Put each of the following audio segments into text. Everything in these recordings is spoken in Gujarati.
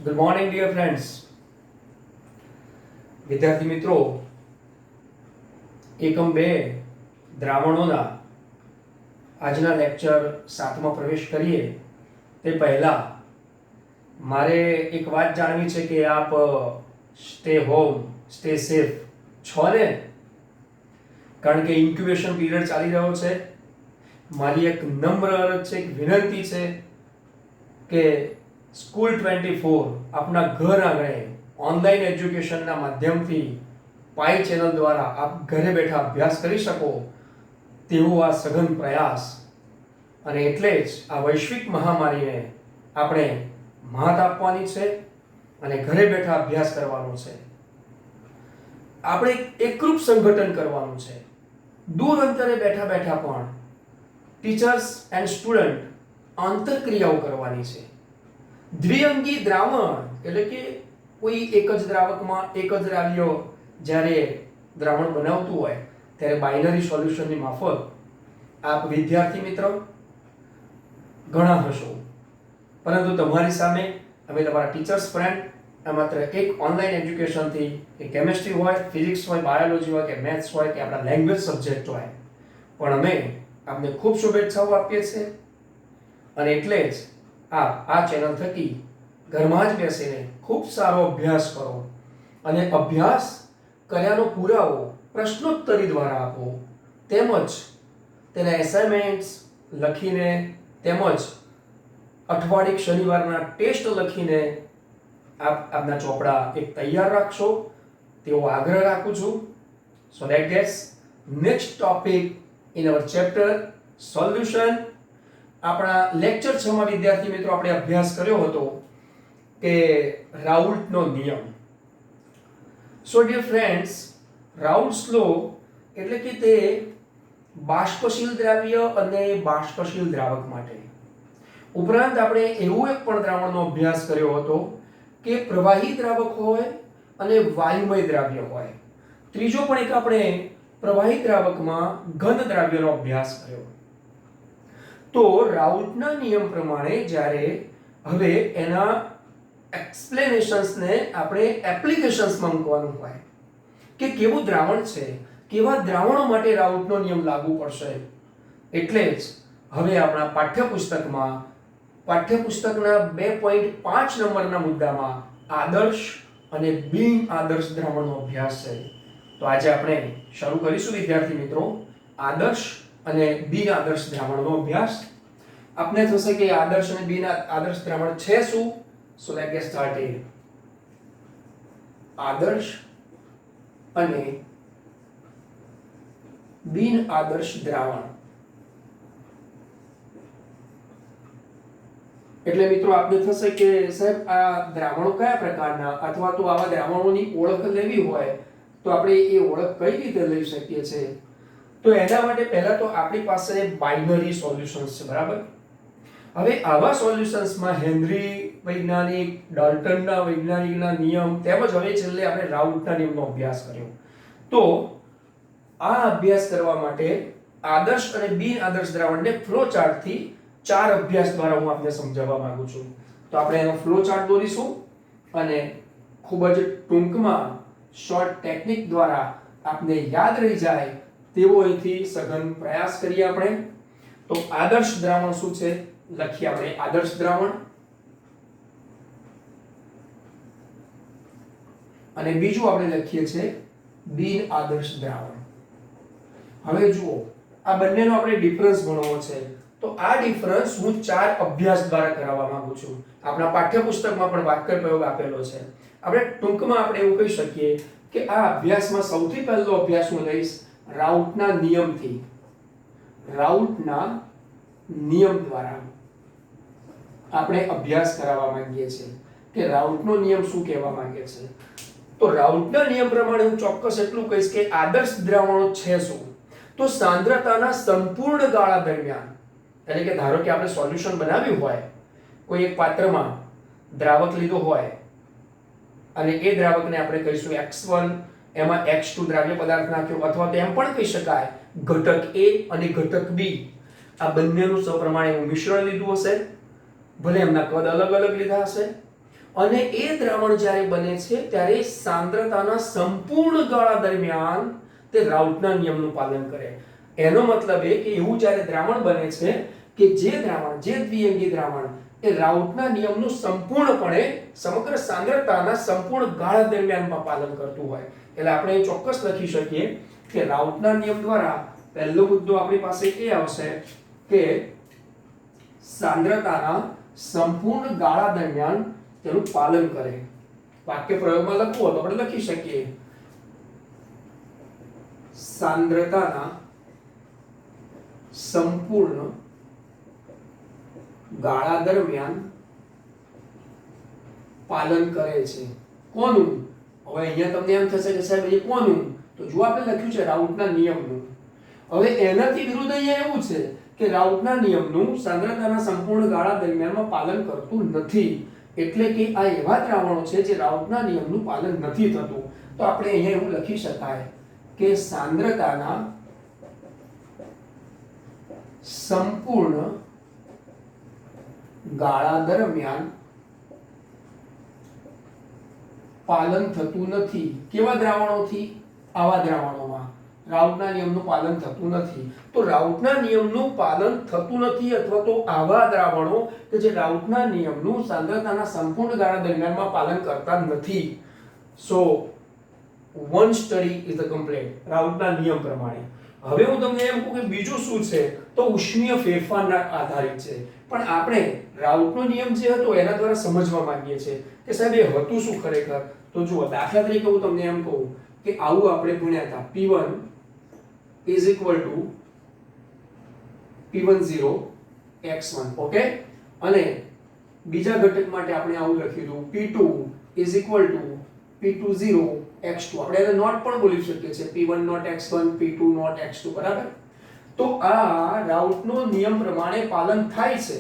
Good morning dear friends. વિદ્યાર્થી મિત્રો, એકમ 2 દ્રાવણોના આજના લેક્ચર 7માં પ્રવેશ કરીએ તે પહેલા મારે એક વાત જાણવી છે કે આપ સ્ટે હોમ, સ્ટે સેફ છો ને? કારણ કે ઇન્ક્યુબેશન પીરિયડ ચાલી રહ્યો છે. મારી એક નમ્ર અરજ છે, એક વિનંતી છે કે સ્કૂલ 24 આપના ઘર આંગણે ઓનલાઈન એજ્યુકેશનના માધ્યમથી પાઈ ચેનલ દ્વારા આપ ઘરે બેઠા અભ્યાસ કરી શકો તેવો આ સઘન પ્રયાસ, અને એટલે જ આ વૈશ્વિક મહામારીને આપણે માત આપવાની છે અને ઘરે બેઠા અભ્યાસ કરવાનો છે. આપણે એકરૂપ સંગઠન કરવાનું છે. દૂર અંતરે બેઠા બેઠા પણ ટીચર્સ એન્ડ સ્ટુડન્ટ આંતરક્રિયાઓ કરવાની છે. દ્વિઅંગી દ્રાવણ એટલે કે કોઈ એક જ દ્રાવકમાં એક જ દ્રાવ્ય જ્યારે દ્રાવણ બનાવતું હોય ત્યારે બાઇનરી સોલ્યુશનની માફક આપ વિદ્યાર્થી મિત્રો ઘણા હશો, પરંતુ તમારી સામે અમે તમારા ટીચર્સ ફ્રેન્ડ આ માત્ર એક ઓનલાઈન એજ્યુકેશનથી, કે કેમેસ્ટ્રી હોય, ફિઝિક્સ હોય, બાયોલોજી હોય કે મેથ્સ હોય કે આપણા લેંગ્વેજ સબ્જેક્ટ હોય, પણ અમે આપને ખૂબ શુભેચ્છાઓ આપીએ છીએ. અને એટલે જ આ ચેનલ થકી ઘરમાં જ બેસીને ખૂબ સારો અભ્યાસ કરો અને અભ્યાસ કર્યાનો પુરાવો પ્રશ્નોત્તરી દ્વારા આપો, તેમજ તેના એસાઇનમેન્ટ્સ લખીને તેમજ અઠવાડિક શનિવારના ટેસ્ટ લખીને આપના ચોપડા એક તૈયાર રાખશો તેવો આગ્રહ રાખું છું. So let gets next topic in our chapter solution. આપણા લેક્ચર 6 માં વિદ્યાર્થી મિત્રો આપણે અભ્યાસ કર્યો હતો કે રાઉલ્ટનો નિયમ. સો ડિયર ફ્રેન્ડ્સ, રાઉલ્ટ્સ લો એટલે કે તે બાષ્પશીલ દ્રાવ્ય અને બાષ્પશીલ દ્રાવક માટે. ઉપરાંત આપણે એવું એક પણ દ્રાવણનો અભ્યાસ કર્યો હતો કે પ્રવાહી દ્રાવક હોય અને વાયુમય દ્રાવ્ય હોય. ત્રીજો પણ એક આપણે પ્રવાહી દ્રાવકમાં ઘન દ્રાવ્યનો અભ્યાસ કર્યો. તો રાઉલ્ટના નિયમ પ્રમાણે જ્યારે હવે એના એક્સપ્લેનેશન્સને આપણે એપ્લિકેશન્સમાં મૂકવાનું હોય કે કેવું દ્રાવણ છે, કેવા દ્રાવણો માટે રાઉલ્ટનો નિયમ લાગુ પડશે, એટલે જ હવે આપણા પાઠ્યપુસ્તકના 2.5 નંબરના મુદ્દામાં આદર્શ અને બિન આદર્શ દ્રાવણનો અભ્યાસ છે. તો આજે આપણે શરૂ કરીશું વિદ્યાર્થી મિત્રો આદર્શ અને બિન આદર્શ દ્રાવણનો અભ્યાસ. આપને થશે કે આદર્શ અને બિન આદર્શ દ્રાવણ છે શું? So let's gate started. આદર્શ અને બિન આદર્શ દ્રાવણ એટલે મિત્રો આપને થશે કે સાહેબ આ દ્રાવણો કયા પ્રકારના, અથવા તો આવા દ્રાવણોની ઓળખ લેવી હોય તો આપણે એ ઓળખ કઈ રીતે લઈ શકીએ છીએ? તો એના માટે પહેલા તો આપણી પાસે બાઇનરી સોલ્યુશન્સ છે, બરાબર? હવે આવા સોલ્યુશન્સમાં હેનરી વૈજ્ઞાનિક, ડાલ્ટનના વૈજ્ઞાનિકના નિયમ તેમજ હવે છેલ્લે આપણે રાઉલ્ટના નિયમનો અભ્યાસ કર્યો. તો આ અભ્યાસ કરવા માટે આદર્શ અને બિન આદર્શ દ્રાવણને ફ્લો ચાર્ટથી 4 અભ્યાસ દ્વારા હું આપને સમજાવવા માંગુ છું. તો આપણે એનો ફ્લો ચાર્ટ દોરીશું અને ખૂબ જ ટૂંકમાં શોર્ટ ટેકનિક દ્વારા આપને યાદ રહી જાય તેવો અહીંથી સઘન પ્રયાસ કરીએ આપણે. તો આદર્શ દ્રાવણ શું છે લખીએ આપણે. આદર્શ દ્રાવણ અને બીજું આપણે લખીએ છીએ બિન આદર્શ દ્રાવણ. હવે જુઓ, આ બંનેનો આપણે ડિફરન્સ ગણવો છે. તો આ ડિફરન્સ હું 4 અભ્યાસ દ્વારા કરાવવા માંગુ છું. આપણા પાઠ્યપુસ્તકમાં પણ વાક્ય પ્રયોગ આપેલો છે. આપણે ટૂંકમાં આપણે એવું કહી શકીએ કે આ અભ્યાસમાં સૌથી પહેલો અભ્યાસ હું લઈશ રાઉલ્ટના નિયમથી. રાઉલ્ટના નિયમ દ્વારા આપણે અભ્યાસ કરાવવા માંગીએ છીએ કે રાઉલ્ટનો નિયમ શું કહેવા માંગે છે. તો રાઉલ્ટના નિયમ પ્રમાણે હું ચોક્કસ એટલું કહીશ કે આદર્શ દ્રાવણો છે શું? તો સાંદ્રતાના સંપૂર્ણ ગાળા દરમિયાન, એટલે કે ધારો કે આપણે સોલ્યુશન બનાવ્યું હોય, કોઈ એક પાત્રમાં દ્રાવક લીધો હોય અને એ દ્રાવકને આપણે કહીશું x1, એમાં x2 દ્રાવ્ય પદાર્થ નાખ્યો, અથવા તો એમ પણ કહી શકાય ઘટક A અને ઘટક B આ બંનેનું સપ્રમાણ એવું મિશ્રણ લીધું હશે, ભલે એમના કદ અલગ અલગ લીધા હશે, અને એ દ્રાવણ જ્યારે બને છે ત્યારે સાંદ્રતાના સંપૂર્ણ ગાળા દરમિયાન તે રાઉટના નિયમનું પાલન કરે. એનો મતલબ એ કે એવું જ્યારે દ્રાવણ બને છે કે જે દ્વિઅંગી દ્રાવણ એ રાઉટના નિયમનું સંપૂર્ણપણે સમગ્ર સાંદ્રતાના સંપૂર્ણ ગાળા દરમિયાનમાં પાલન કરતું હોય. એટલે આપણે ચોક્કસ લખી શકીએ કે રાઉટના નિયમ દ્વારા પહેલો મુદ્દો આપણી પાસે એ આવશે કે સાંદ્રતાના સંપૂર્ણ ગાળા દરમિયાન તેનું પાલન કરે. વાક્ય પ્રયોગમાં લખવું હોય તો આપણે લખી શકીએ સાંદ્રતાના સંપૂર્ણ ગાળા દરમિયાન પાલન કરે છે. કોનું? હવે અહીંયા તમને એમ થશે કે સાહેબ એ કોનું? તો જો આપણે લખ્યું છે રાઉટના નિયમનું. હવે એનાથી વિરુદ્ધ અહીંયા એવું છે કે રાઉટના નિયમનું સાંદ્રતાના સંપૂર્ણ ગાળા દરમિયાનમાં પાલન કરતું નથી. એટલે કે આ એવા દ્રાવણો છે જે રાઉટના નિયમનું પાલન નથી થતું. તો આપણે અહીંયા એવું લખી શકાય કે સાંદ્રતાના સંપૂર્ણ ગાળા દરમિયાન પાલન થતું નથી. કેવા દ્રાવણોથી? આવા દ્રાવણોમાં રાઉટના નિયમનું પાલન થતું નથી. તો રાઉટના નિયમનું પાલન થતું નથી અથવા તો આવા દ્રાવણો કે જે રાઉટના નિયમનું સાંદ્રતાના સંપૂર્ણ ગાળા દરમિયાનમાં પાલન કરતા નથી. સો one study is the complete. રાઉટના નિયમ પ્રમાણે. હવે હું તમને એમ કહું કે બીજું શું છે તો ઉષ્મીય ફેરફારના આધારિત છે. પણ આપણે રાઉટનો નિયમ જે હતો એના દ્વારા સમજવા માંગીએ છીએ કે સાહેબ એ હતું શું ખરેખર. તો જુઓ દાખલા તરીકે હું તમને એમ કહું કે આવું આપણે ભણ્યા હતા P1 is equal to P10 x1. Okay, અને બીજા ઘટક માટે આપણે આવું લખ્યું હતું P2 is equal to P20 x2. આપણે એને નોટ પણ બોલી શકીએ છીએ P1 not x1 P2 not x2. બરાબર. તો આ રાઉટનો નિયમ પ્રમાણે પાલન થાય છે.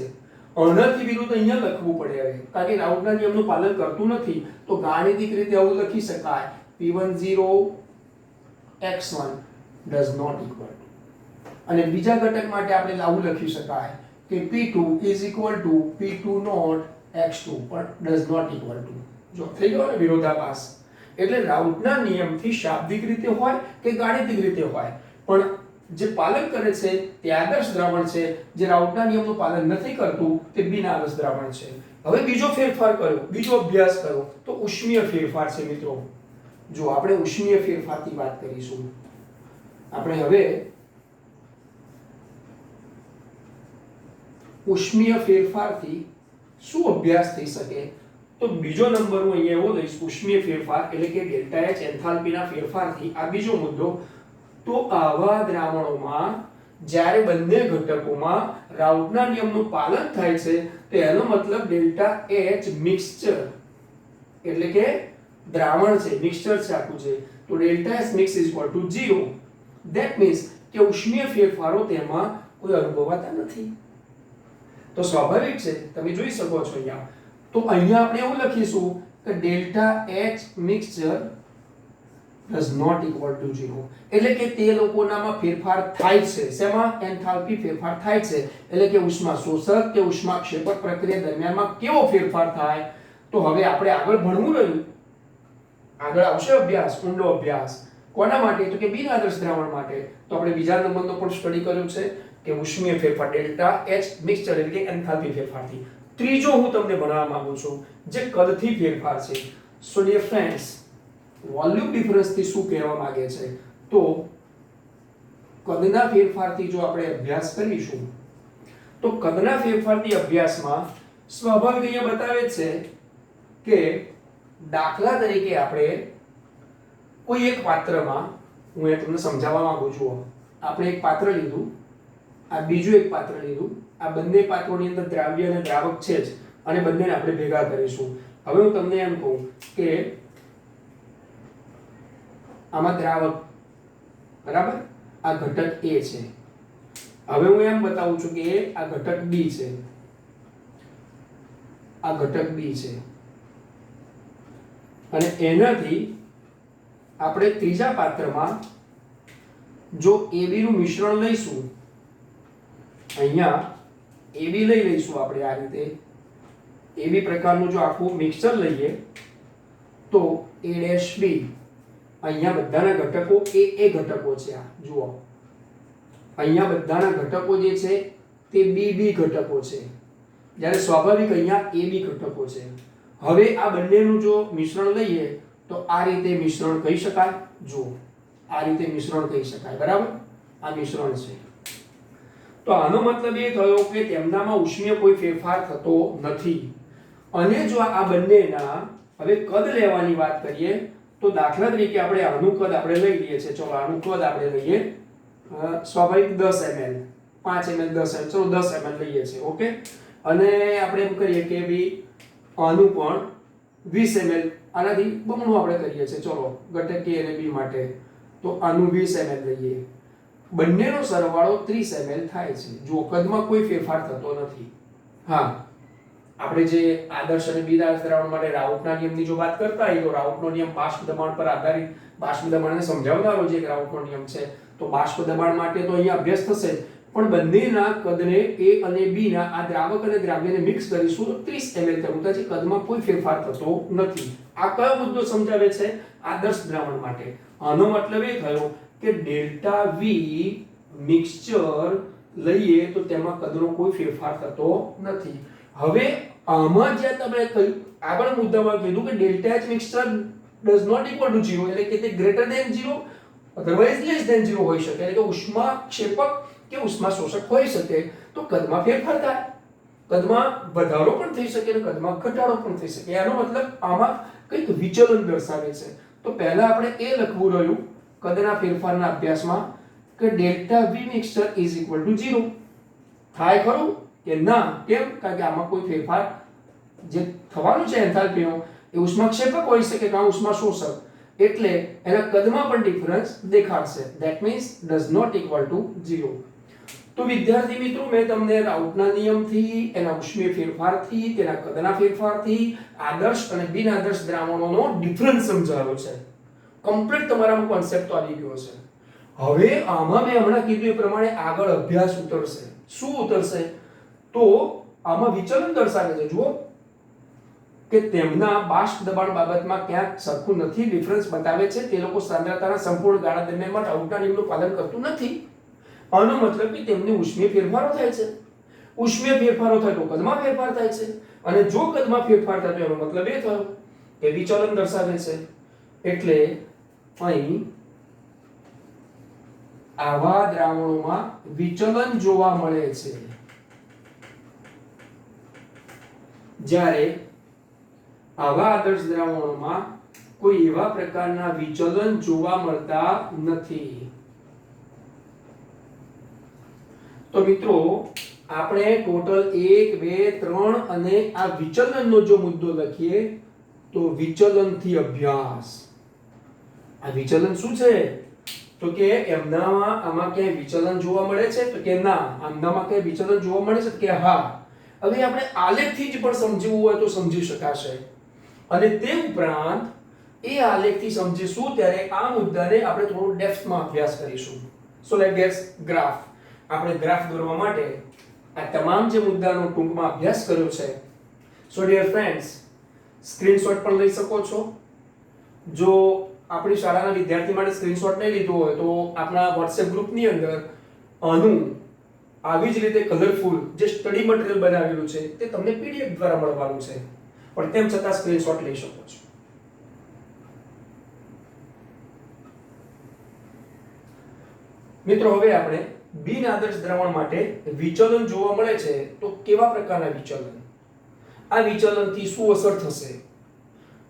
આનાથી વિરુદ્ધ અહીંયા લખવું પડે હવે કારણ કે રાઉટના નિયમનું પાલન કરતું નથી. તો ગાણિતિક રીતે આવું લખી શકાય P10 x1 does not equal to. અને બીજા ઘટક માટે આપણે આવું લખી શકાય કે P2 is equal to P2 not x2 but does not equal to. જો થઈ ગયો ને વિરોધાભાસ. એટલે રાઉટના નિયમથી શાબ્દિક રીતે હોય કે ગાણિતિક રીતે હોય પણ જે પાલન કરે છે તે આદર્શ દ્રાવણ છે. જે રાઉટના નિયમનું પાલન નથી કરતું તે બિનઆદર્શ દ્રાવણ છે. હવે બીજો ફેરફાર કર્યો, બીજો અભ્યાસ કર્યો તો ઉષ્મીય ફેરફાર છે મિત્રો. જો આપણે ઉષ્મીય ફેરફારની વાત કરીશું. આપણે હવે ઉષ્મીય ફેરફારથી શું અભ્યાસ થઈ શકે? તો બીજો નંબર હું અહીંયા એવો લઈશ ઉષ્મીય ફેરફાર એટલે કે ડેલ્ટા H એન્થાલ્પીના ફેરફારથી. આ બીજો મુદ્દો. તો આવા દ્રાવણોમાં જ્યારે બંને ઘટકોમાં રાઉટના નિયમનું પાલન થાય છે તો એનો મતલબ ડેલ્ટા H મિક્સચર એટલે કે દ્રાવણ છે, મિક્સચર છે આખું છે. તો delta H mix is equal to 0. That means કે ઉષ્મીય ફેરફારો તેમાં કોઈ અનુભવાતા નથી. તો સ્વાભાવિક છે, તમે જોઈ શકો છો અહીંયા. તો અહીંયા આપણે એવું લખીશું કે delta H mixture does not equal to 0. એટલે કે તે લોકોનામાં ફેરફાર થાય છે. શેમાં? એન્થાલ્પી ફેરફાર થાય છે. એટલે કે ઉષ્મા શોષક કે ઉષ્મા ક્ષેપક પ્રક્રિયા દરમિયાનમાં કેવો ફેરફાર થાય? તો હવે આપણે આગળ ભણવું રહ્યું. આગળ આવશે અભ્યાસ, ઊંડો અભ્યાસ. કોના માટે? તો કે બિનઆદર્શ દ્રાવણ માટે. તો આપણે બીજા નંબરનો પણ સ્ટડી કર્યું છે કે ઉષ્મીય ફેરફાર ડેલ્ટા H મિક્સચર એટલે કે એન્થાલ્પી ફેરફારથી. ત્રીજો હું તમને ભણાવવા માંગુ છું જે કદથી ફેરફાર છે. સો ડિયર ફ્રેન્ડ્સ, વોલ્યુમ ડિફરન્સ થી શું કહેવા માંગે છે? તો કદના ફેરફારથી જો આપણે અભ્યાસ કરીશું તો કદના ફેરફારથી અભ્યાસમાં સ્વાભાવિક અહીંયા બતાવે છે કે દાખલા તરીકે આપણે કોઈ એક પાત્રમાં, હું એ તમને સમજાવવા માંગુ છું, આપણે એક પાત્ર લીધું, આ બીજું એક પાત્ર લીધું, આ બંને પાત્રોની અંદર દ્રાવ્ય અને દ્રાવક છે જ અને બંનેને આપણે ભેગા કરીશું. હવે હું તમને એમ કહું કે આમાં દ્રાવક, બરાબર, આ ઘટક A છે. હવે હું એમ બતાવું છું કે આ ઘટક B છે, આ ઘટક B છે, અને એનાથી આપણે ત્રીજા પાત્રમાં જો AB નું મિશ્રણ લઈશું, અહીંયા AB લઈ લઈશું આપણે આ રીતે, એબી પ્રકારનું જો આખું મિક્સચર લઈએ તો A' B અહીંયા બધાના ઘટકો એ ઘટકો છે. આ જુઓ અહીંયા બધાના ઘટકો જે છે તે B ઘટકો છે, જ્યારે સ્વાભાવિક અહીંયા AB ઘટકો છે. હવે આ બંનેનું જો મિશ્રણ લઈએ તો આ રીતે મિશ્રણ કહી શકાય. જુઓ આ રીતે મિશ્રણ કહી શકાય, બરાબર. આ મિશ્રણ છે. તો આનો મતલબ એ થયો કે તેમનામાં ઉષ્મીય કોઈ ફેરફાર થતો નથી. અને જો આ બંનેના હવે કદ લેવાની વાત કરીએ તો દાખલા તરીકે આપણે આનું કદ આપણે લઈ લઈએ છીએ. ચલો આનું કદ આપણે લઈએ સ્વાભાવિક 10 ml, 5 ml, 10 ml, ચલો 10 ml લઈએ છીએ. ઓકે. અને આપણે એમ કરીએ કે ભઈ આનું પણ 20 ml, આનાથી બમણું આપણે કરીએ છીએ. ચલો ઘટક A અને B માટે તો આનું 20 ml લઈએ. બંનેનો સરવાળો 30 ml થાય છે. જો કદમાં કોઈ ફેરફાર થતો નથી. હા, આપણે જે આદર્શ અને બિનઆદર્શ દ્રાવણ માટે રાઉટના નિયમની જો વાત કરતા હોય તો રાઉટનો નિયમ બાષ્પ દબાણ પર આધારિત, બાષ્પ દબાણને સમજાવનારો જે એક રાઉટનો નિયમ છે. તો બાષ્પ દબાણ માટે તો અહીંયા અભ્યાસ થશે, પણ બંનેના કદને A અને B ના આ દ્રાવક અને દ્રાવ્યને મિક્સ કરીશું તો 30 ml થયું. તો કદમાં કોઈ ફેરફાર થતો નથી. આ કયો મુદ્દો સમજાવે છે? આદર્શ દ્રાવણ માટે. આનો મતલબ એ થયો કે ડેલ્ટા V મિક્સચર લઈએ તો તેમાં કદનો કોઈ ફેરફાર થતો નથી. હવે આમાં જે તમે આગળ મુદ્દામાં કીધું કે delta H mixture does not equal to 0, એટલે કે તે greater than 0 otherwise less than 0 હોઈ શકે. એટલે કે ઉષ્માક્ષેપક કે ઉષ્મા શોષક હોઈ શકે. તો કદમાં ફેરફાર થાય, કદમાં વધારો પણ થઈ શકે અને કદમાં ઘટાડો પણ થઈ શકે. આનો મતલબ આમાં કંઈક વિચલન દર્શાવે છે. તો પહેલા આપણે એ લખવું રહ્યું કદના ફેરફારના અભ્યાસમાં કે delta V mixture is equal to 0. થાય ખરું કે ના? કેમ? કારણ કે આમાં કોઈ ફેરફાર જે થવાનું છે એન્થાલ્પીનો એ ઉષ્માક્ષેપક હોઈ શકે કે ઉષ્મા શોષક, એટલે એના કદમાં પણ ડિફરન્સ દેખાડશે. That means does not equal to 0. તો વિદ્યાર્થી મિત્રો, મેં તમને રાઉટના નિયમથી, એના ઉષ્મીય ફેરફારથી, તેના કદના ફેરફારથી આદર્શ અને બિનઆદર્શ દ્રાવણોનો ડિફરન્સ સમજાવ્યો છે. કમ્પ્લીટ તમારામાં કોન્સેપ્ટ આવી ગયો છે. હવે આમાં મેં હમણાં કીધું એ પ્રમાણે આગળ અભ્યાસ ઉતરશે. શું ઉતરશે? તો આમાં વિચલન દર્શાવે છે. જુઓ કે તેમના બાષ્પ દબાણ બાબતમાં ક્યાંક સરખું નથી, ડિફરન્સ બતાવે છે. તે લોકો સાંદ્રતાના સંપૂર્ણ ગાળા દરમિયાનમાં રાઉટના નિયમનું પાલન કરતું નથી. આનો મતલબ કે તેમની ઉષ્મીય ફેરફારો થાય છે. ઉષ્મીય ફેરફારો થાય તો કદમાં ફેરફાર થાય છે. અને જો કદમાં ફેરફાર થાય તો એનો મતલબ એ થયો કે વિચલન દર્શાવે છે. એટલે અહીં આવા દ્રાવણોમાં વિચલન જોવા મળે છે, જ્યારે આવા આદર્શ દ્રાવણોમાં કોઈ એવા પ્રકારના વિચલન જોવા મળતા નથી. તો મિત્રો, આપણે ટોટલ 1, 2, 3 અને આ વિચલનનો જો મુદ્દો લખીએ તો વિચલનથી અભ્યાસ. આ વિચલન શું છે? તો કે એમનામાં આમાં ક્યાંય વિચલન જોવા મળે છે? તો કે ના. આમનામાં ક્યાંય વિચલન જોવા મળે છે? કે હા. હવે આપણે આલેખથી જ પણ સમજવું હોય તો સમજી શકાશે. અને તે ઉપરાંત એ આલેખથી સમજીશું ત્યારે આ મુદ્દાને આપણે થોડો ડેપ્થમાં અભ્યાસ કરીશું. So let's gate graph. આપણે ગ્રાફ દોરવા માટે આ તમામ જે મુદ્દાનો ટૂંકમાં અભ્યાસ કર્યો છે. સો ડિયર ફ્રેન્ડ્સ, સ્ક્રીનશોટ પણ લઈ શકો છો. જો આપણી શાળાના વિદ્યાર્થી માટે સ્ક્રીનશોટ નહીં લીધો હોય તો આપણા WhatsApp ગ્રુપની અંદર આનું આવી જ રીતે કલરફુલ જે સ્ટડી મટીરીયલ બનાવેલું છે તે તમને PDF દ્વારા મળવાનું છે, પણ તેમ છતાં સ્ક્રીનશોટ લઈ શકો છો. મિત્રો, હવે આપણે બિન આદર્શ દ્રાવણ માટે વિચલન જોવા મળે છે તો કેવા પ્રકારના વિચલન, આ વિચલનથી શું અસર થશે,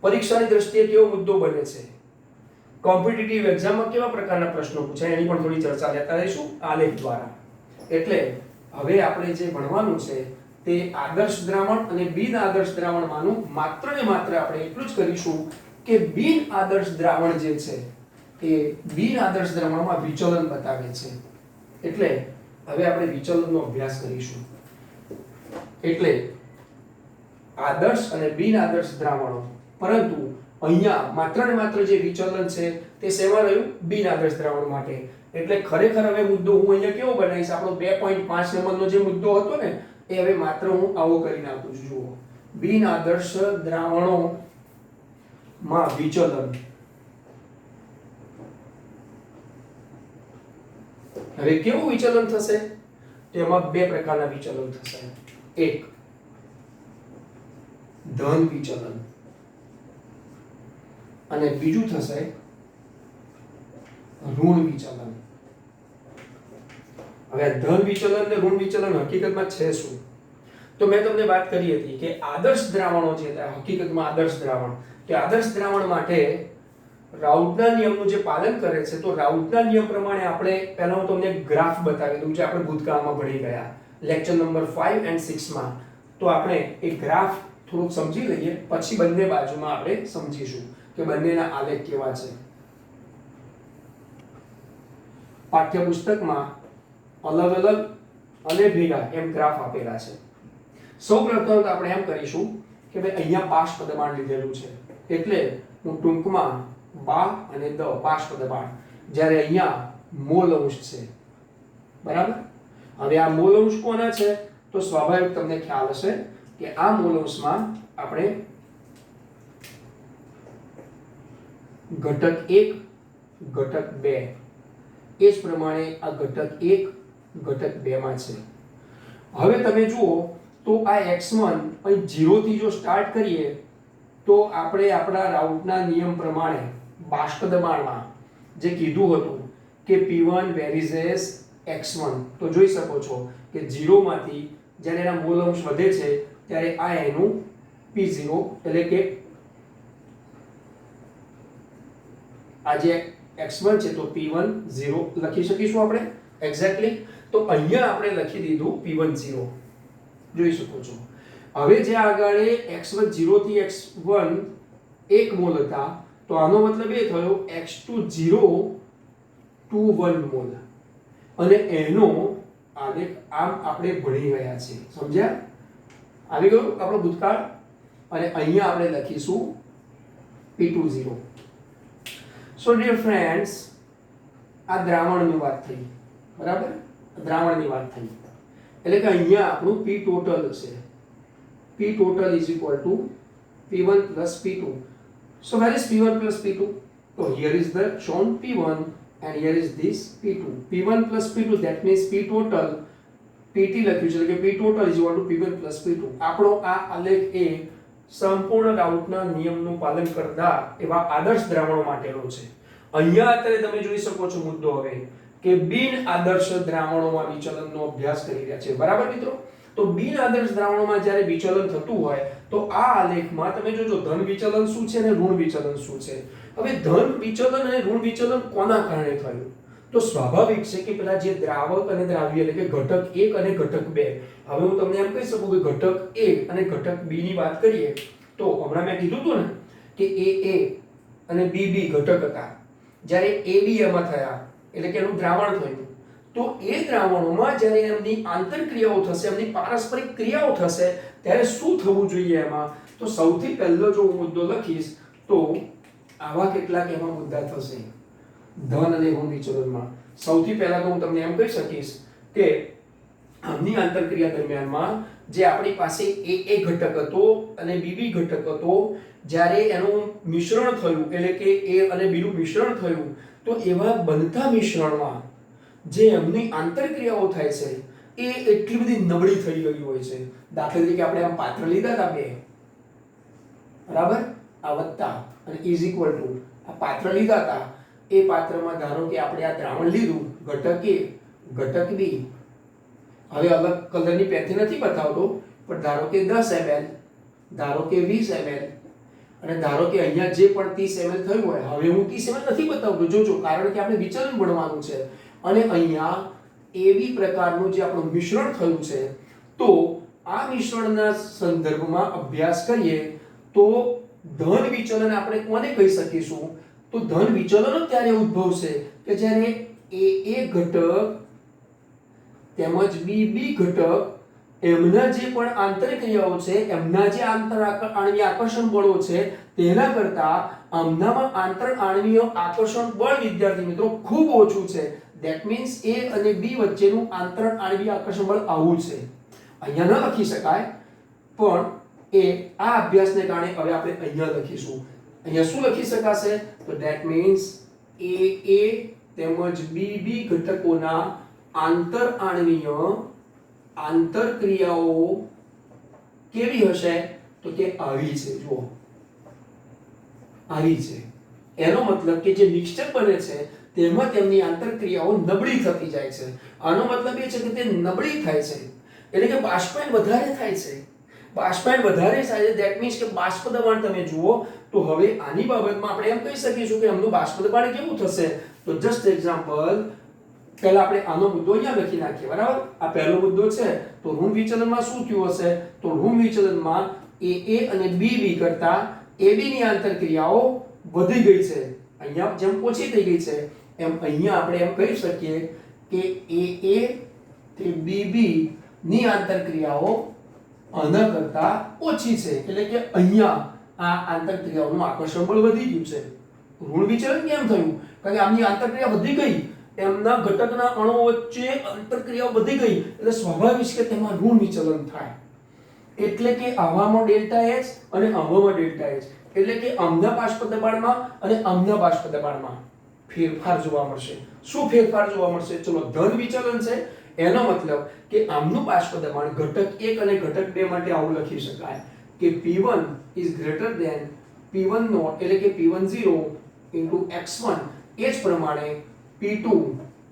પરીક્ષાની દ્રષ્ટિએ કેવો મુદ્દો બને છે, કોમ્પિટિટિવ એક્ઝામમાં કેવા પ્રકારના પ્રશ્નો પૂછાય, એની પણ થોડી ચર્ચા લેતા રહીશું આલેખ દ્વારા. એટલે હવે આપણે જે ભણવાનું છે તે આદર્શ દ્રાવણ અને બિન આદર્શ દ્રાવણમાંનું માત્ર ને માત્ર આપણે એટલું જ કરીશું કે બિન આદર્શ દ્રાવણ જે છે એ બિન આદર્શ દ્રાવણમાં વિચલન બતાવે છે. એટલે હવે આપણે વિચલનનો અભ્યાસ કરીશું. એટલે આદર્શ અને બિન આદર્શ દ્રાવણો, પરંતુ અહીંયા માત્ર ને માત્ર જે વિચલન છે તે શેમાં રહ્યું? બિન આદર્શ દ્રાવણ માટે. એટલે ખરેખર હવે મુદ્દો હું અહીંયા કેવો બનાવીશ? આપણો 2.5 નંબરનો જે મુદ્દો હતો ને એ હવે માત્ર હું આવો કરી નાખું છું. જુઓ, બિન આદર્શ દ્રાવણોમાં વિચલન. હવે કેવું વિચલન થશે? તેમાં બે પ્રકારના વિચલન થશે. એક ધન વિચલન અને બીજું થશે ઋણ વિચલન. હવે ધન વિચલન અને ઋણ વિચલન હકીકતમાં છે શું? તો મેં તમને વાત કરી હતી કે આદર્શ દ્રાવણો છે, હકીકતમાં આદર્શ દ્રાવણ, કે આદર્શ દ્રાવણ માટે રાઉટના નિયમનું જે પાલન કરે છે, તો રાઉટના નિયમ પ્રમાણે આપણે પહેલા હું તમને ગ્રાફ બતાવી દઉં, જે આપણે ભૂતકાળમાં ભણી ગયા લેક્ચર નંબર 5 અને 6 માં. તો આપણે એક ગ્રાફ થોડુંક સમજી લઈએ, પછી બંને બાજુમાં આપણે સમજીશું કે બંનેના આલેખ કેવા છે. પાઠ્યપુસ્તકમાં અલગ અલગ અને ભેગા એમ ગ્રાફ આપેલા છે. સૌપ્રથમ આપણે એમ કરીશું કે ભાઈ અહીંયા બાષ્પ દબાણ લીધેલું છે, એટલે હું ટૂંકમાં બા અને દ બાષ્પ દબાણ, જ્યારે અહીંયા મોલ અંશ છે. બરાબર? હવે આ મોલ અંશ કોના છે? તો સ્વાભાવિક તમને ખ્યાલ હશે કે આ મોલ અંશમાં આપણે ઘટક 1 ઘટક 2 એ જ પ્રમાણે આ ઘટક 1 ઘટક 2 માં છે. હવે તમે જુઓ તો આ x1 અહીં 0 થી જો સ્ટાર્ટ કરીએ તો આપણે આપણા રાઉટના નિયમ પ્રમાણે બાષ્પ દબાણમાં જે કીધું હતું કે P1 વેરીઝેસ x1, તો જોઈ શકો છો કે 0 માંથી જ્યારે એના મોલ અંશ વધે છે ત્યારે આ એનું P0 એટલે કે આ જે x1 છે તો P1 0 લખી શકીશું આપણે એક્ઝેક્ટલી. તો અહીંયા આપણે લખી દીધું P1 0, જોઈ શકો છો. હવે જે આગળ x1 0 થી x1 1 મોલ હતા, તો આનો મતલબ એ થયો x2 0 to 1 મોલ, અને એનો આલેખ આમ આપણે ભણી રહ્યા છીએ. સમજ્યા? આવી ગયું આપણો ભૂતકાળ. અને અહીંયા આપણે લખીશું P2 0. સો ડિયર ફ્રેન્ડ્સ, આ દ્રાવણની વાત થઈ. બરાબર? દ્રાવણની વાત થઈ એટલે કે અહીંયા આપણું P ટોટલ છે. P total is equal to P1 plus P2. So where is P1 plus P2? So here is the shown P1 and here is this P2. P1 plus P2, that means P total, PT લખ્યું છે કે P total is equal to P1 plus P2. આપણો આ આલેખ એ સંપૂર્ણ રાઉટના નિયમનું પાલન કરતા એવા આદર્શ દ્રાવણો માટેનો છે. અહીંયા અત્યારે તમે જોઈ શકો છો મુદ્દો હવે કે બિન આદર્શ દ્રાવણોમાં વિચલનનો અભ્યાસ કરી રહ્યા છે. બરાબર મિત્રો? તો બિન આદર્શ દ્રાવણોમાં જ્યારે વિચલન થતું હોય તો આ આલેખમાં તમે જોજો ધન વિચલન શું છે અને ઋણ વિચલન શું છે. હવે ધન વિચલન અને ઋણ વિચલન કોના કારણે થયું? તો સ્વાભાવિક છે કે પેલા જે દ્રાવક અને દ્રાવ્ય એટલે કે ઘટક 1 અને ઘટક 2. હવે હું તમને એમ કહી શકું કે ઘટક 1 અને ઘટક 2 ની વાત કરીએ તો હમણાં મેં કીધું હતું ને કે A અને B ઘટક હતા. જ્યારે AB એમાં થયા એટલે કે એનું દ્રાવણ થયું, તો એ દ્રાવણોમાં જ્યારે એમની આંતરક્રિયાઓ થશે, એમની પારસ્પરિક ક્રિયાઓ થશે, ત્યારે શું થવું જોઈએ એમાં? તો સૌથી પહેલો જો હું મુદ્દો લખીશ તો આવા કેટલાક એમાં મુદ્દા થશે ધન અને ઋણ વિચલનમાં. સૌથી પહેલા તો હું તમને એમ કહી શકીશ કે આમની આંતરક્રિયા દરમિયાનમાં જે આપણી પાસે A ઘટક હતો અને B ઘટક હતો, જ્યારે એનું મિશ્રણ થયું એટલે કે A અને B નું મિશ્રણ થયું, તો એવા બનતા મિશ્રણમાં જે એમની આંતરક્રિયાઓ થાય છે એ એટલી બધી નબળી થઈ ગઈ હોય છે. દાખલા તરીકે આપણે આમ પાત્ર લીધા હતા બે, બરાબર? આ વત્તા અને ઇઝ ઇક્વલ ટુ આ પાત્ર લીધા હતા. એ પાત્રમાં ધારો કે આપણે આ દ્રાવણ લીધું ઘટક A ઘટક B. હવે અલગ કલરની પેનથી નથી બતાવતો, પણ ધારો કે 10 ml, ધારો કે 20 ml, અને ધારો કે અહીંયા જે પણ 30 ml થયું હોય. હવે હું 30 ml નથી બતાવતો, જોજો, કારણ કે આપણે વિચલન ભણવાનું છે. અને અહીંયા એવી પ્રકારનું જે આપણું મિશ્રણ થયું છે, તો આ મિશ્રણના સંદર્ભમાં અભ્યાસ કરીએ તો ધન વિચલન આપણે કોને કહી શકીશું? તો ધન વિચલન જ ત્યારે ઉદ્ભવશે કે જ્યારે A ઘટક તેમજ B ઘટક એમના જે પણ આંતરક્રિયાઓ છે, એમના જે આંતર આણ્વીય આકર્ષણ બળો છે, તેના કરતા આમનામાં આંતર આણ્વીય આકર્ષણ બળ વિદ્યાર્થી મિત્રો ખૂબ ઓછું છે. ધેટ મીન્સ A અને B વચ્ચેનું આંતર આણ્વીય આકર્ષણ બળ આવું છે. અહીંયા ન લખી શકાય, પણ એ આ અભ્યાસને કારણે હવે આપણે અહીંયા લખીશું. અહીંયા શું લખી શકાશે? તો ધેટ મીન્સ AA તેમજ BB ઘટકોના આંતરઆણવીય આંતરક્રિયાઓ કેવી હશે? તો કે આવી છે. જુઓ, આવી છે. એનો મતલબ કે જે મિક્સચર બને છે તેમાં તેમની આંતરક્રિયાઓ નબળી થતી જાય છે. આનો મતલબ એ છે કે તે નબળી થાય છે, એટલે કે બાષ્પાયન વધારે થાય છે. બાષ્પાયન વધારે થાય છે ધેટ મીન્સ કે બાષ્પ દબાણ તમે જુઓ તો હવે આની બાબતમાં આપણે એમ કહી શકીશું કે આમનું બાષ્પ દબાણ કેવું થશે? તો જસ્ટ એક્ઝામ્પલ, પહેલા આપણે આનો મુદ્દો અહીંયા લખી નાખીએ. બરાબર, આ પહેલો મુદ્દો છે. તો ઋણ વિચલનમાં શું થયું હશે? તો ઋણ વિચલનમાં AA અને BB કરતા AB ની આંતરક્રિયાઓ વધી ગઈ છે. અહીંયા જેમ ઓછી થઈ ગઈ છે એમ અહીંયા આપણે એમ કહી શકીએ કે AA તે BB ની આંતરક્રિયાઓ આના કરતા ઓછી છે, એટલે કે અહીંયા આ આંતરક્રિયાઓનું આકર્ષણ બળ વધી ગયું છે. ઋણ વિચલન કેમ થયું? કારણ કે આમની આંતરક્રિયા વધી ગઈ, એમના ઘટકના અણુઓ વચ્ચે આંતરક્રિયાઓ વધી ગઈ, એટલે સ્વાભાવિક છે કે તેમાં ઋણ વિચલન થાય. એટલે કે આવામાં ડેલ્ટા H અને આવામાં ડેલ્ટા H, એટલે કે આમના બાષ્પ દબાણમાં અને આમના બાષ્પ દબાણમાં ફેરફાર જોવા મળશે. શું ફેરફાર જોવા મળશે? ચલો, ધન વિચલન છે એનો મતલબ કે આમનું બાષ્પ દબાણ ઘટક 1 અને ઘટક 2 માટે આવું લખી શકાય કે P1 is greater than P1 not, એટલે કે P10 into x1. એ જ પ્રમાણે P2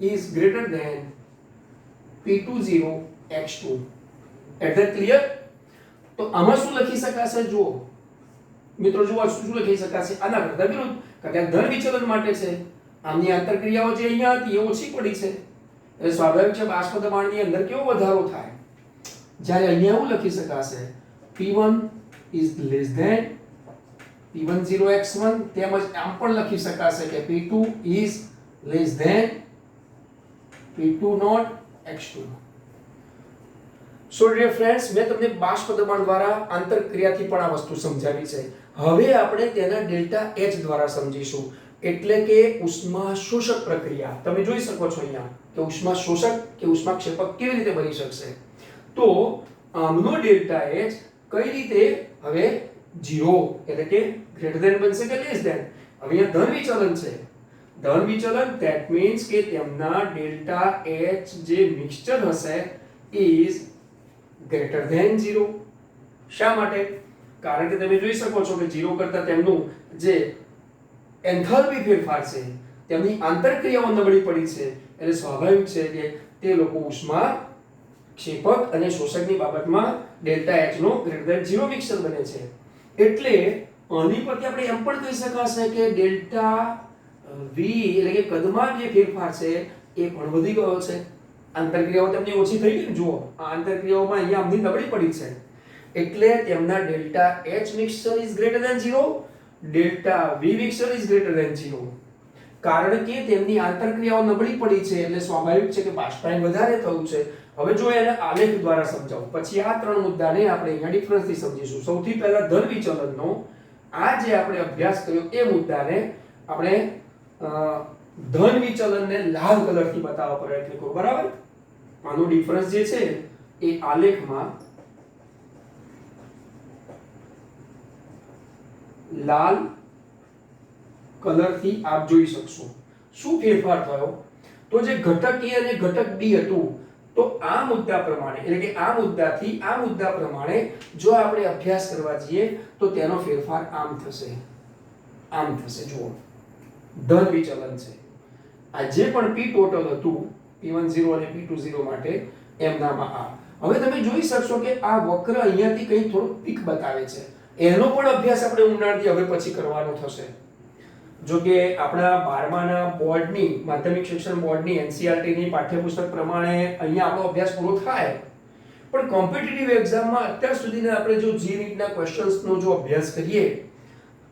is greater than P20 x2. Is that clear? તો આમાં શું લખી શકાશે? જુઓ મિત્રો, જુઓ શું લખી શકાશે? આના કરતા વિરુદ્ધ, કારણ કે આ ધન વિચલન માટે છે. આમની આંતરક્રિયાઓ જે અહીંયા હતી એ ઓછી પડી છે, એટલે સ્વાભાવિક છે બાષ્પ દબાણની અંદર કેવો વધારો થાય. જ્યારે અહીંયા એવું લખી શકાશે P1 is less than P10 x1, તેમજ આમ પણ લખી શકાશે કે P2 is less than P2 not x2. So dear friends, મેં તમને બાષ્પ દબાણ દ્વારા આંતરક્રિયાથી પણ આ વસ્તુ સમજાવી છે. હવે આપણે તેના ડેલ્ટા H દ્વારા સમજીશું, એટલે કે ઉષ્મા શોષક પ્રક્રિયા. તમે જોઈ શકો છો અહીંયા કે ઉષ્મા શોષક કે ઉષ્માક્ષેપક કેવી રીતે બની શકશે. તો આમનો ડેલ્ટા H કઈ રીતે હવે 0 એટલે કે ગ્રેટર ધેન બનશે કે લેસ ધેન? હવે અહીંયા ધન વિચલન છે. ધન વિચલન ધેટ મીન્સ કે તેમના ડેલ્ટા H જે મિક્સચર હશે ઇઝ ગ્રેટર ધેન 0. શા માટે? કારણ કે તમે જોઈ શકો છો કે 0 કરતા તેમનું જે એન્થાલ્પી ફેરફાર છે, તેમની આંતરક્રિયાઓ નબળી પડી છે, એટલે સ્વાભાવિક છે કે તે લોકો ઉષ્મા ક્ષેપક અને શોષકની બાબતમાં ડેલ્ટા H નો ગ્રેટર ધેન 0 મિક્સચર બને છે. એટલે આની પરથી આપણે એમ પણ કહી શકાશે કે ડેલ્ટા V એટલે કે કદમાં જે ફેરફાર છે એ પણ વધી ગયો છે. આંતરક્રિયાઓ તેમની ઓછી થઈ ગઈ. જુઓ, આ આંતરક્રિયાઓમાં અહીંયા આમની નબળી પડી છે, એટલે તેમના delta H mixture is greater than 0, delta V mixture is greater than 0. કારણ કે તેમની આંતરક્રિયાઓ નબળી પડી છે, એટલે સ્વાભાવિક છે કે બાષ્પાયન વધારે થયું છે. હવે જો એને આલેખ દ્વારા સમજાવું, પછી આ ત્રણ મુદ્દાને આપણે અહીંયા ડિફરન્સથી સમજીશું. સૌથી પહેલા ધન વિચલનનો આ જે આપણે અભ્યાસ કર્યો એ મુદ્દાને આપણે ધન વિચલનને લાલ કલરથી બતાવવા પ્રયત્ન કરો. બરાબર, આનો ડિફરન્સ જે છે એ આલેખમાં લાલ કલરથી આપ જોઈ શકશો. શું ફેરફાર થયો? તો જે ઘટક A અને ઘટક B હતું, તો આ મુદ્દા પ્રમાણે એટલે કે આ મુદ્દાથી આ મુદ્દા પ્રમાણે જો આપણે અભ્યાસ કરવા જઈએ તો તેનો ફેરફાર આમ થશે, આમ થશે. જુઓ, ધન વિચલન છે. આ જે પણ P ટોટલ હતું P10 અને P20 માટે એમનામાં આ. હવે તમે જોઈ શકશો કે આ વક્ર અહીંયાથી કંઈ થોડું પીક બતાવે છે. એનો પણ અભ્યાસ આપણે ઊંડાણથી હવે પછી કરવાનો થશે. જો કે આપણા 12માના બોર્ડની માધ્યમિક શિક્ષણ બોર્ડની NCERT ની પાઠ્યપુસ્તક પ્રમાણે અહીંયા આપણો અભ્યાસ પૂરો થાય, પણ કોમ્પિટિટિવ એક્ઝામમાં અત્યાર સુધીના આપણે જો જે રીતના ક્વેશ્ચન્સનો જો અભ્યાસ કરીએ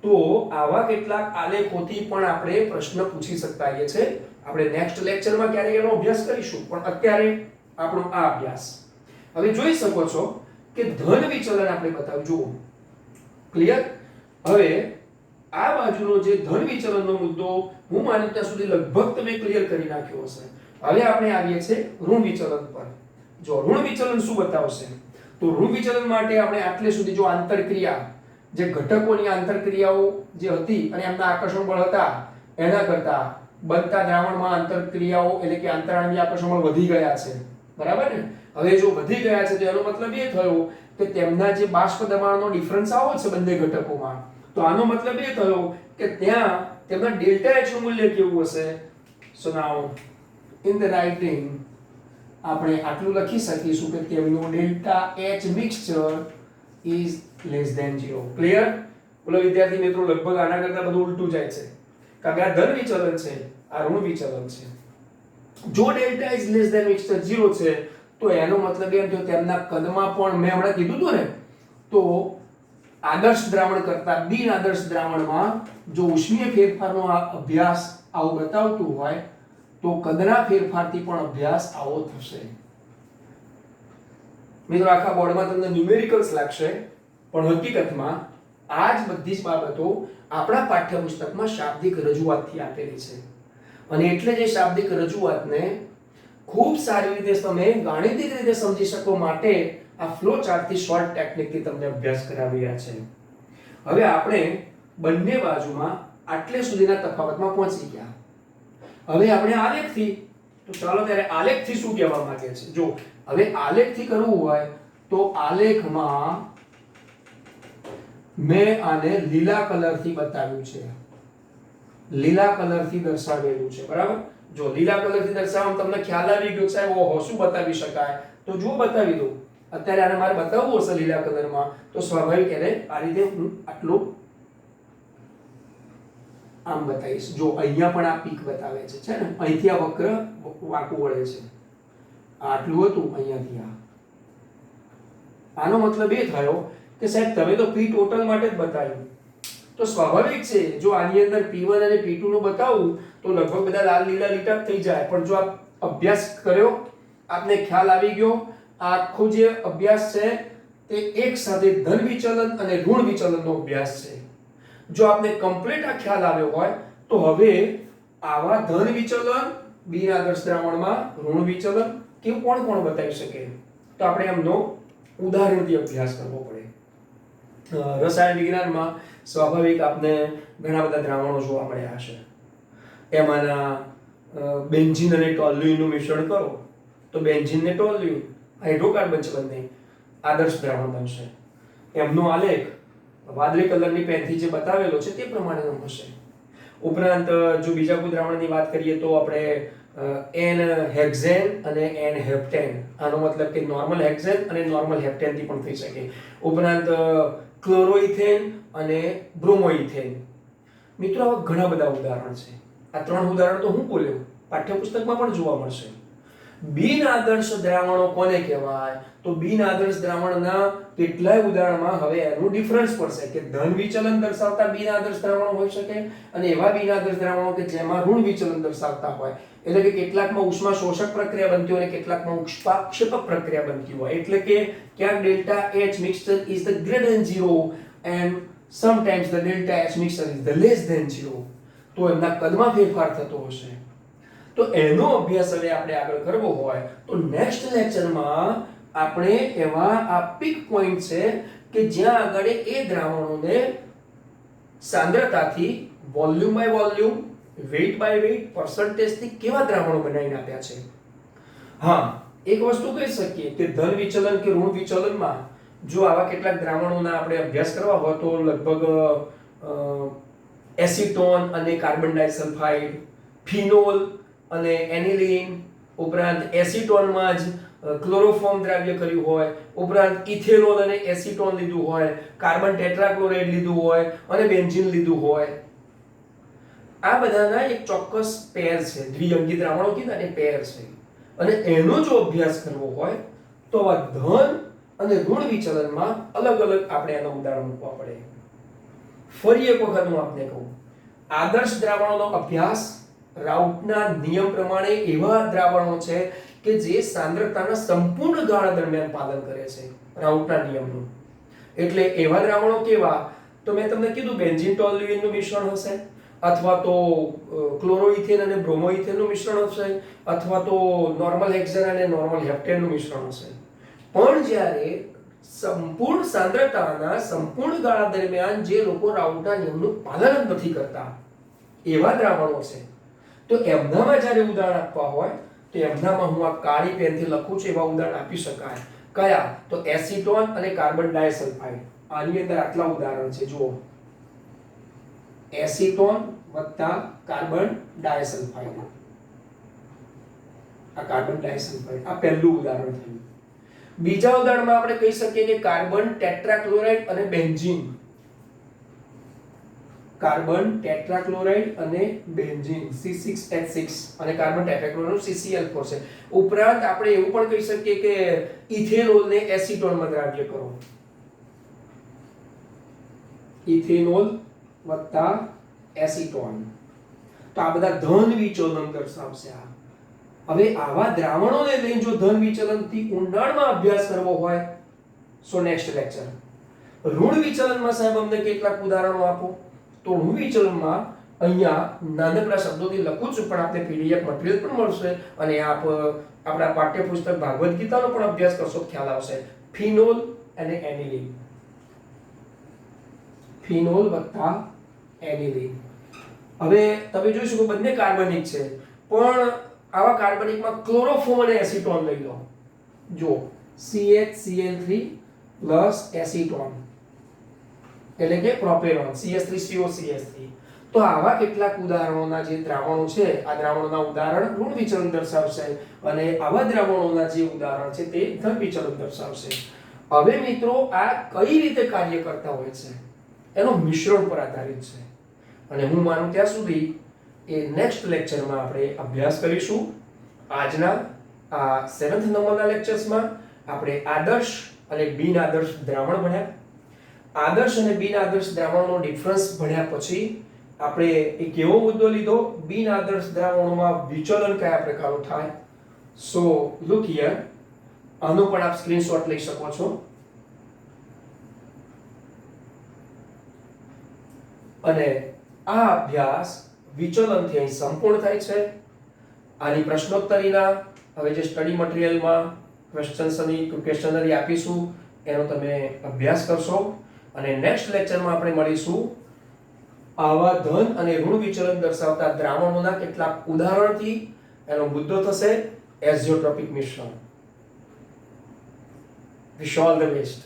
તો આવા કેટલાક આલેખોથી પણ આપણે પ્રશ્ન પૂછી શકતા હોઈએ છે. આપણે નેક્સ્ટ લેક્ચરમાં ક્યારેક એનો અભ્યાસ કરીશું, પણ અત્યારે આપણો આ અભ્યાસ. હવે જોઈ શકો છો કે ધન વિચલન આપણે બતાવ્યું. જુઓ, ક્લિયર? હવે આ બાજુનો જે ધન વિચલનનો મુદ્દો હું માનું ત્યાં સુધી લગભગ તમે ક્લિયર કરી નાખ્યો હશે. હવે આપણે આવીએ છીએ ઋણ વિચલન પર. જો ઋણ વિચલન શું બતાવશે, તો તો ઋણ વિચલન માટે આપણે આટલે સુધી જો આંતરક્રિયા જે ઘટકોની આંતરક્રિયાઓ જે હતી અને એમના આકર્ષણ બળ હતા એના કરતા બનતા દ્રાવણમાં આંતરક્રિયાઓ એટલે કે આંતરાણવીય આકર્ષણ બળ વધી ગયા છે, બરાબર ને? હવે જો વધી ગયા છે તો એનો મતલબ એ થયો કે તેમના જે બાષ્પ દબાણનો ડિફરન્સ આવો છે બંને ઘટકોમાં, તો આનો મતલબ એ થયો કે ત્યાં તેમના ડેલ્ટા એચ નું મૂલ્ય કેવું હશે? So now in the writing આપણે આટલું લખી શકીશું કે તેમનું delta H mixture is less than 0. Clear? બોલો વિદ્યાર્થી મિત્રો, લગભગ આના કરતા બધું ઉલટું જાય છે, કારણ કે આ ધન વિચલન છે, આ ઋણ વિચલન છે. જો delta is less than mixture 0 છે તો એનો મતલબ એમ થયો તેમના કદમાં પણ મેં હમણાં કીધું હતું ને, તો આદર્શ દ્રાવણ કરતા બિન આદર્શ દ્રાવણમાં જો ઉષ્મીય ફેરફારનો આ અભ્યાસ આવો બતાવતું હોય તો કદના ફેરફારથી પણ અભ્યાસ આવો થશે. મિત્રો, આખા બોર્ડમાં તમને ન્યુમેરિકલ્સ લાગશે, પણ હકીકતમાં આ જ બધી જ બાબતો આપણા પાઠ્યપુસ્તકમાં શાબ્દિક રજૂઆતથી આપેલી છે. અને એટલે જે શાબ્દિક રજૂઆતને ખૂબ સારી રીતે તમે ગાણિતિક રીતે સમજી શકો માટે આ ફ્લો ચાર્ટથી શોર્ટ ટેકનિકથી તમને અભ્યાસ કરાવી રહ્યા છે. હવે આપણે બંને બાજુમાં આટલે સુધીના તફાવતમાં પહોંચી ગયા. હવે આપણે આલેખથી, તો ચાલો ત્યારે આલેખથી શું કહેવા માંગે છે? જો હવે આલેખથી કરવું હોય તો આલેખમાં મેં આને લીલા કલરથી બતાવ્યું છે, લીલા કલરથી દર્શાવેલું છે, બરાબર? જો લીલા કલરથી દર્શાવવામાં તમને ખ્યાલ આવી ગયો સાહેબ ઓહો શું બતાવી શકાય, તો જો બતાવી દઉં. અત્યારે આને મારે બતાવવું હશે લીલા કલરમાં તો સ્વાભાવિક એને આ રીતે હું આટલું આમ બતાવીશ. જો અહીંયા પણ આ પીક બતાવે છે ને, અહીંથી આ વક્ર વાંકું વળે છે, આટલું હતું અહીંયાથી આ. આનો મતલબ એ થયો કે સાહેબ તમે તો પી ટોટલ માટે જ બતાવ્યું, તો સ્વાભાવિક છે જો આની અંદર P1 અને P2 નું બતાવું તો લગભગ બધા લાલ લીલા લીટા થઈ જાય. પણ જો આપ અભ્યાસ કર્યો, આપને ખ્યાલ આવી ગયો, આખો જે અભ્યાસ છે તે એક સાથે ધન વિચલન અને ઋણ વિચલનનો અભ્યાસ છે. જો આપને કમ્પ્લીટ આ ખ્યાલ આવ્યો હોય તો હવે આવા ધન વિચલન બિન આદર્શ દ્રાવણમાં ઋણ વિચલન કેવું કોણ કોણ બતાવી શકે, તો આપણે એમનો ઉદાહરણથી અભ્યાસ કરવો પડે. રસાયણ વિજ્ઞાનમાં સ્વાભાવિક આપને ઘણા બધા દ્રાવણો જોવા મળ્યા હશે. એમાંના બેન્ઝીન અને ટોલ્યુઈનનું મિશ્રણ કરો તો બેન્ઝીન ને ટોલ્યુઈન હાઇડ્રોકાર્બન છે, બંને આદર્શ દ્રાવણ બનશે. એમનો આલેખ વાદળી કલરની પેનથી જે બતાવેલો છે તે પ્રમાણેનો હશે. ઉપરાંત જો બીજા કોઈ દ્રાવણની વાત કરીએ તો આપણે એન હેક્ઝેન અને એન હેપ્ટેન, આનો મતલબ કે નોર્મલ હેક્ઝેન અને નોર્મલ હેપ્ટેન થી પણ થઈ શકે. ઉપરાંત ક્લોરોઇથેન અને બ્રોમોઇથેન. મિત્રો આવા ઘણા બધા ઉદાહરણ છે. આ ત્રણ ઉદાહરણ તો હું બોલ્યો, પાઠ્યપુસ્તકમાં પણ જોવા મળશે. બિન આદર્શ દ્રાવણો કોને કહેવાય? તો બિન આદર્શ દ્રાવણના કેટલાય ઉદાહરણમાં હવે એનું ડિફરન્સ પડશે કે ધન વિચલન દર્શાવતા બિન આદર્શ દ્રાવણો હોઈ શકે અને એવા બિન આદર્શ દ્રાવણો કે જેમાં ઋણ વિચલન દર્શાવતા હોય. એટલે કે કેટલાકમાં ઉષ્મા શોષક પ્રક્રિયા બનતી હોય અને કેટલાકમાં ઉષ્માક્ષેપક પ્રક્રિયા બનતી હોય. એટલે કે ક્યાંક delta H mixture is the greater than 0 and sometimes the delta H mixture is the less than 0. તો એમના કદમાં ફેરફાર થતો હશે. તો એનો અભ્યાસ હવે આપણે આગળ કરવો હોય તો નેક્સ્ટ લેક્ચરમાં આપણે એવા આ પીક પોઈન્ટ છે કે જ્યાં આગળ એ દ્રાવણોને સાંદ્રતાથી volume by volume, weight by weight, percentage થી કેવા દ્રાવણો બનાવીને આપ્યા છે. હા, એક વસ્તુ કહી શકીએ કે ધન વિચલન કે ઋણ વિચલનમાં જો આવા કેટલાક દ્રાવણોના આપણે અભ્યાસ કરવા હોય તો લગભગ એસિટોન અને કાર્બન ડાઇસલ્ફાઇડ, ફિનોલ અને એનિલીન, ઉપરાંત એસિટોનમાં જ ક્લોરોફોર્મ દ્રાવ્ય કર્યું હોય, ઉપરાંત ઇથેનોલ અને એસિટોન લીધું હોય, કાર્બન ટેટ્રાક્લોરાઇડ લીધું હોય અને બેન્ઝીન લીધું હોય. આ બધાના એક ચોક્કસ પેર છે, દ્વિઅંગી દ્રાવણો કીધા ને પેર છે. અને એનો જો અભ્યાસ કરવો હોય તો આ ધન અને ઋણ વિચલનમાં અલગ અલગ આપણે એનો ઉદાહરણ મૂકવા પડે. ફરી એક વખત હું આપને કહું, આદર્શ દ્રાવણોનો અભ્યાસ રાઉટના નિયમ પ્રમાણે એવા દ્રાવણો છે કે જે સાંદ્રતાના સંપૂર્ણ ગાળા દરમિયાન પાલન કરે છે રાઉટના નિયમનું. એટલે એવા દ્રાવણો કેવા? તો મેં તમને કીધું બેન્ઝીન ટોલ્યુઈનનું મિશ્રણ હશે, અથવા તો ક્લોરોઇથેન અને બ્રોમોઇથેનનું મિશ્રણ હશે, અથવા તો નોર્મલ હેક્ઝેન અને નોર્મલ હેપ્ટેનનું મિશ્રણ હશે. પણ જ્યારે સંપૂર્ણ સાંદ્રતાના સંપૂર્ણ ગાળા દરમિયાન જે લોકો રાઉટના નિયમનું પાલન જ નથી કરતા એવા દ્રાવણો છે. તો એમનામાં જ્યારે ઉદાહરણ આપવા હોય તો એમનામાં હું આ કાળી પેનથી લખું છું એવા ઉદાહરણ આપી શકાય. કયા? તો એસીટોન અને કાર્બન ડાયસલ્ફાઇડ. આની અંદર આટલા ઉદાહરણ છે. જુઓ, એસીટોન વત્તા કાર્બન ડાયસલ્ફાઇડ. આ કાર્બન ડાયસલ્ફાઇડ આ પહેલું ઉદાહરણ થયું. બીજા ઉદાહરણમાં આપણે કહી શકીએ કે કાર્બન ટેટ્રાક્લોરાઇડ અને બેન્ઝીન. કાર્બન ટેટ્રાક્લોરાઇડ અને બેન્ઝીન C6H6 અને કાર્બન ટેટ્રાક્લોરાઇડ CCl4 છે. ઉપરાંત આપણે એવું પણ કહી શકીએ કે ઇથેનોલ ને એસીટોનમાં દ્રાવ્ય કરો. ઇથેનોલ વત્તા એસીટોન. તો આ બધા ધન વિચલન દર્શાવશે. હવે આવા દ્રાવણોને લઈને જો ધન વિચલનથી ઊંડાણમાં અભ્યાસ કરવો હોય સો નેક્સ્ટ લેક્ચર. ઋણ વિચલનમાં સાહેબ અમને કેટલાક ઉદાહરણો આપો. તો ઋણ વિચલનમાં અહીંયા નાનકડા શબ્દોથી લખું છું, પણ આપણે પીડીએફ મટીરીયલ પણ મળશે અને આપ આપણા પાઠ્યપુસ્તક ભાગવત ગીતાનો પણ અભ્યાસ કરશો તો ખ્યાલ આવશે. ફિનોલ અને એનિલીન. ફિનોલ વત્તા એનિલીન. હવે તમે જોઈ શકો બંને કાર્બનિક છે, પણ આવા કાર્બનિકમાં ક્લોરોફોર્મ અને એસીટોન લઈ લો. જો CHCl3 એસીટોન એટલે કે પ્રોપેનોન CH3COCH3. તો આવા કેટલાક ઉદાહરણોના જે દ્રાવણો છે આ દ્રાવણોના ઉદાહરણ ઋણ વિચલન દર્શાવશે અને આવા દ્રાવણોના જે ઉદાહરણ છે તે ધન વિચલન દર્શાવશે. હવે મિત્રો આ કઈ રીતે કાર્ય કરતા હોય છે એનો મિશ્રણ પર આધારિત છે અને હું માનું ત્યાં સુધી એ નેક્સ્ટ લેક્ચરમાં આપણે અભ્યાસ કરીશું. આજના આ 7th નંબરના લેક્ચર્સમાં આપણે આદર્શ અને બિન આદર્શ દ્રાવણ ભણ્યા. આદર્શ અને બિન આદર્શ દ્રાવણનો ડિફરન્સ ભણ્યા પછી આપણે એક એવો મુદ્દો લીધો, બિન આદર્શ દ્રાવણોમાં વિચલન કયા પ્રકારનું થાય. સો લુક હિયર, આનો પણ આપ સ્ક્રીનશોટ લઈ શકો છો. અને આ અભ્યાસ વિચલનથી અહીં સંપૂર્ણ થાય છે. આની પ્રશ્નોત્તરીના હવે જે સ્ટડી મટીરીયલમાં ક્વેશ્ચનરી આપીશું એનો તમે અભ્યાસ કરશો અને નેક્સ્ટ લેક્ચરમાં આપણે મળીશું આવા ધન અને ઋણ વિચલન દર્શાવતા દ્રાવણોના કેટલાક ઉદાહરણથી. એનો મુદ્દો થશે એઝિયોટ્રોપિક મિશ્રણ. વિશ ઓલ ધ બેસ્ટ.